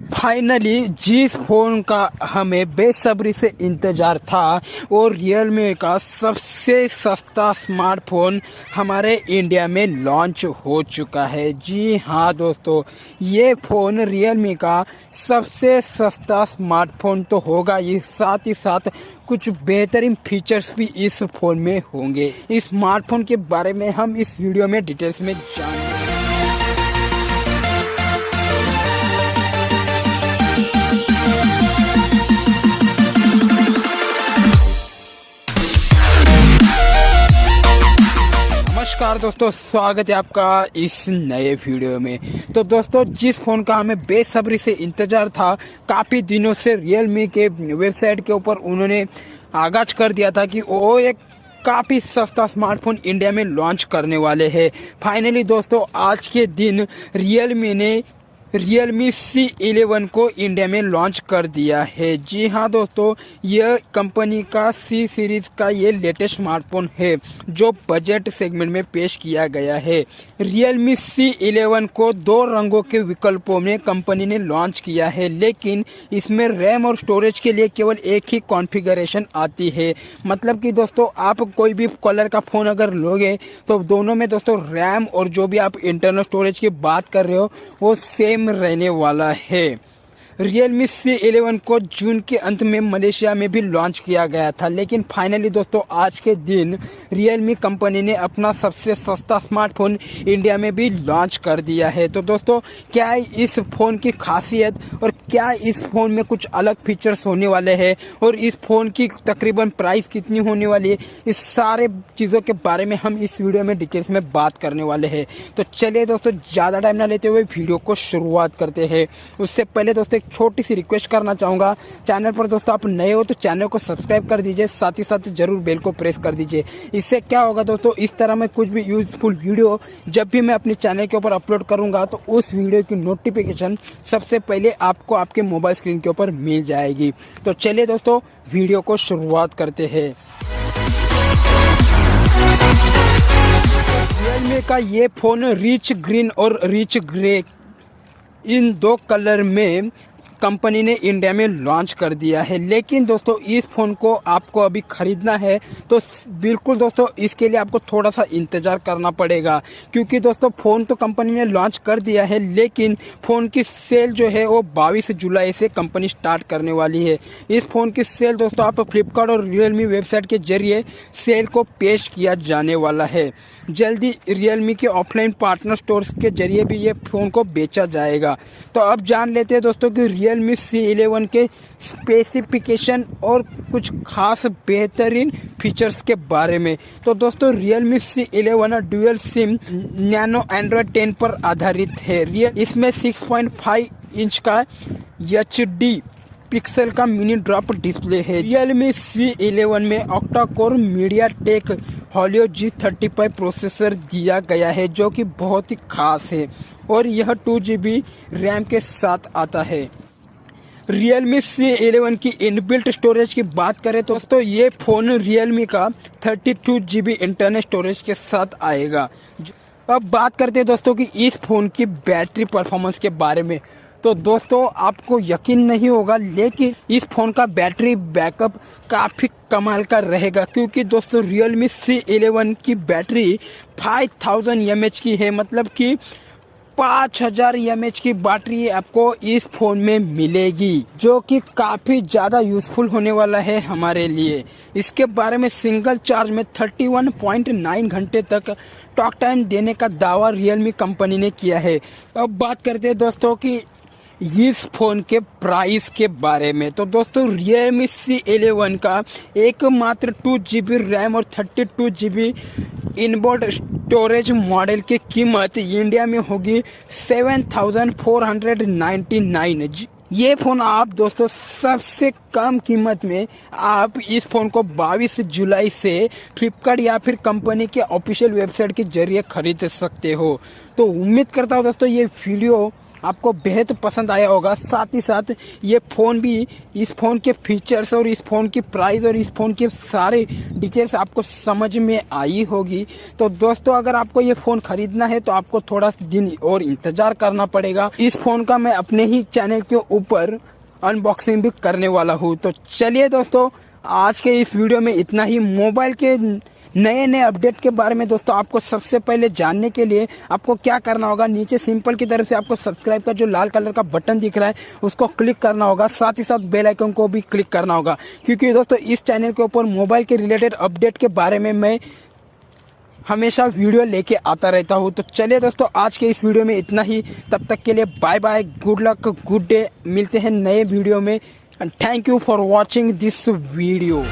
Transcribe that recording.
Finally जिस phone का हमें बेसब्री से इंतजार था वो रियलमी का सबसे सस्ता स्मार्टफोन हमारे इंडिया में लॉन्च हो चुका है। जी हाँ दोस्तों, ये फोन रियलमी का सबसे सस्ता स्मार्टफोन तो होगा ही, साथ ही साथ कुछ बेहतरीन फीचर्स भी इस फोन में होंगे। इस स्मार्टफोन के बारे में हम इस वीडियो में डिटेल्स में जानेंगे। नमस्कार दोस्तों, स्वागत है आपका इस नए वीडियो में। तो दोस्तों, जिस फोन का हमें बेसब्री से इंतजार था, काफी दिनों से रियलमी के वेबसाइट के ऊपर उन्होंने आगाज कर दिया था कि वो एक काफी सस्ता स्मार्टफोन इंडिया में लॉन्च करने वाले हैं। फाइनली दोस्तों, आज के दिन रियलमी ने रियलमी C11 को इंडिया में लॉन्च कर दिया है। जी हाँ दोस्तों, यह कंपनी का C सीरीज का ये लेटेस्ट स्मार्टफोन है जो बजट सेगमेंट में पेश किया गया है। रियलमी C11 को दो रंगों के विकल्पों में कंपनी ने लॉन्च किया है, लेकिन इसमें रैम और स्टोरेज के लिए केवल एक ही कॉन्फ़िगरेशन आती है। मतलब कि दोस्तों, आप कोई भी कलर का फोन अगर लोगे तो दोनों में दोस्तों रैम और जो भी आप इंटरनल स्टोरेज की बात कर रहे हो वो सेम रहने वाला है। रियलमी C11 को जून के अंत में मलेशिया में भी लॉन्च किया गया था, लेकिन फाइनली दोस्तों आज के दिन रियलमी कंपनी ने अपना सबसे सस्ता स्मार्टफोन इंडिया में भी लॉन्च कर दिया है। तो दोस्तों, क्या इस फोन की खासियत और क्या इस फोन में कुछ अलग फीचर्स होने वाले हैं और इस फोन की तकरीबन प्राइस कितनी होने वाली है, इस सारे चीज़ों के बारे में हम इस वीडियो में डिटेल्स में बात करने वाले हैं। तो चलिए दोस्तों, ज़्यादा टाइम ना लेते हुए वीडियो को शुरुआत करते हैं। उससे पहले दोस्तों छोटी सी रिक्वेस्ट करना चाहूंगा, चैनल पर दोस्तों आप नए हो तो चैनल को सब्सक्राइब कर दीजिए, साथ ही साथ जरूर बेल को प्रेस कर दीजिए। इससे क्या होगा दोस्तों, इस तरह मैं कुछ भी यूजफुल वीडियो जब भी मैं अपने चैनल के ऊपर अपलोड करूंगा तो उस वीडियो की नोटिफिकेशन सबसे पहले आपको आपके मोबाइल स्क्रीन के ऊपर मिल जाएगी। तो चलिए दोस्तों, वीडियो को शुरुआत करते हैं। रियलमी का ये फोन रिच ग्रीन और रिच ग्रे इन दो कलर में कंपनी ने इंडिया में लॉन्च कर दिया है। लेकिन दोस्तों, इस फोन को आपको अभी खरीदना है तो बिल्कुल दोस्तों इसके लिए आपको थोड़ा सा इंतजार करना पड़ेगा, क्योंकि दोस्तों फोन तो कंपनी ने लॉन्च कर दिया है, लेकिन फोन की सेल जो है वो 22 जुलाई से कंपनी स्टार्ट करने वाली है। इस फोन की सेल दोस्तों आप फ्लिपकार्ट और रियलमी वेबसाइट के जरिए सेल को पेश किया जाने वाला है। जल्दी रियलमी के ऑफलाइन पार्टनर स्टोर्स के जरिए भी ये फोन को बेचा जाएगा। तो अब जान लेते हैं दोस्तों कि रियलमी C11 के स्पेसिफिकेशन और कुछ खास बेहतरीन फीचर्स के बारे में। तो दोस्तों, Realme C11 dual SIM nano Android 10 पर आधारित है। इसमें 6.5 इंच का HD पिक्सल का मिनी ड्रॉप डिस्प्ले है। रियलमी C11 में octa core MediaTek Helio G35 processor दिया गया है, जो कि बहुत ही खास है और यह 2GB रैम के साथ आता है। रियलमी C11 की इनबिल्ट स्टोरेज की बात करें तो दोस्तों ये फोन रियलमी का 32GB इंटरनल स्टोरेज के साथ आएगा। अब बात करते हैं दोस्तों कि इस फोन की बैटरी परफॉर्मेंस के बारे में। तो दोस्तों, आपको यकीन नहीं होगा, लेकिन इस फोन का बैटरी बैकअप काफी कमाल का रहेगा, क्योंकि दोस्तों रियलमी C11 की बैटरी 5000 mAh की है। मतलब कि 5000 mAh की बैटरी आपको इस फोन में मिलेगी, जो कि काफी ज्यादा यूजफुल होने वाला है हमारे लिए। इसके बारे में सिंगल चार्ज में 31.9 घंटे तक टॉक टाइम देने का दावा रियलमी कंपनी ने किया है। अब बात करते हैं दोस्तों कि इस फोन के प्राइस के बारे में। तो दोस्तों, रियलमी C11 का एकमात्र 2GB रैम और 32GB इनबोर्ड स्टोरेज मॉडल की कीमत इंडिया में होगी 7499। ये फोन आप दोस्तों सबसे कम कीमत में आप इस फोन को 22 जुलाई से फ्लिपकार्ट या फिर कंपनी के ऑफिशियल वेबसाइट के जरिए खरीद सकते हो। तो उम्मीद करता हूँ दोस्तों ये वीडियो आपको बेहद पसंद आया होगा। साथ ही साथ ये फ़ोन भी, इस फ़ोन के फीचर्स और इस फ़ोन की प्राइस और इस फ़ोन के सारे डिटेल्स आपको समझ में आई होगी। तो दोस्तों अगर आपको ये फ़ोन खरीदना है तो आपको थोड़ा दिन और इंतज़ार करना पड़ेगा। इस फ़ोन का मैं अपने ही चैनल के ऊपर अनबॉक्सिंग भी करने वाला हूँ। तो चलिए दोस्तों, आज के इस वीडियो में इतना ही। मोबाइल के नए अपडेट के बारे में दोस्तों आपको सबसे पहले जानने के लिए आपको क्या करना होगा, नीचे सिंपल की तरफ से आपको सब्सक्राइब का जो लाल कलर का बटन दिख रहा है उसको क्लिक करना होगा। साथ ही साथ बेल आइकन को भी क्लिक करना होगा, क्योंकि दोस्तों इस चैनल के ऊपर मोबाइल के रिलेटेड अपडेट के बारे में मैं हमेशा वीडियो लेके आता रहता हूँ। तो चलिए दोस्तों, आज के इस वीडियो में इतना ही। तब तक के लिए bye bye, good luck, good day. मिलते हैं नए वीडियो में। Thank you for watching this video.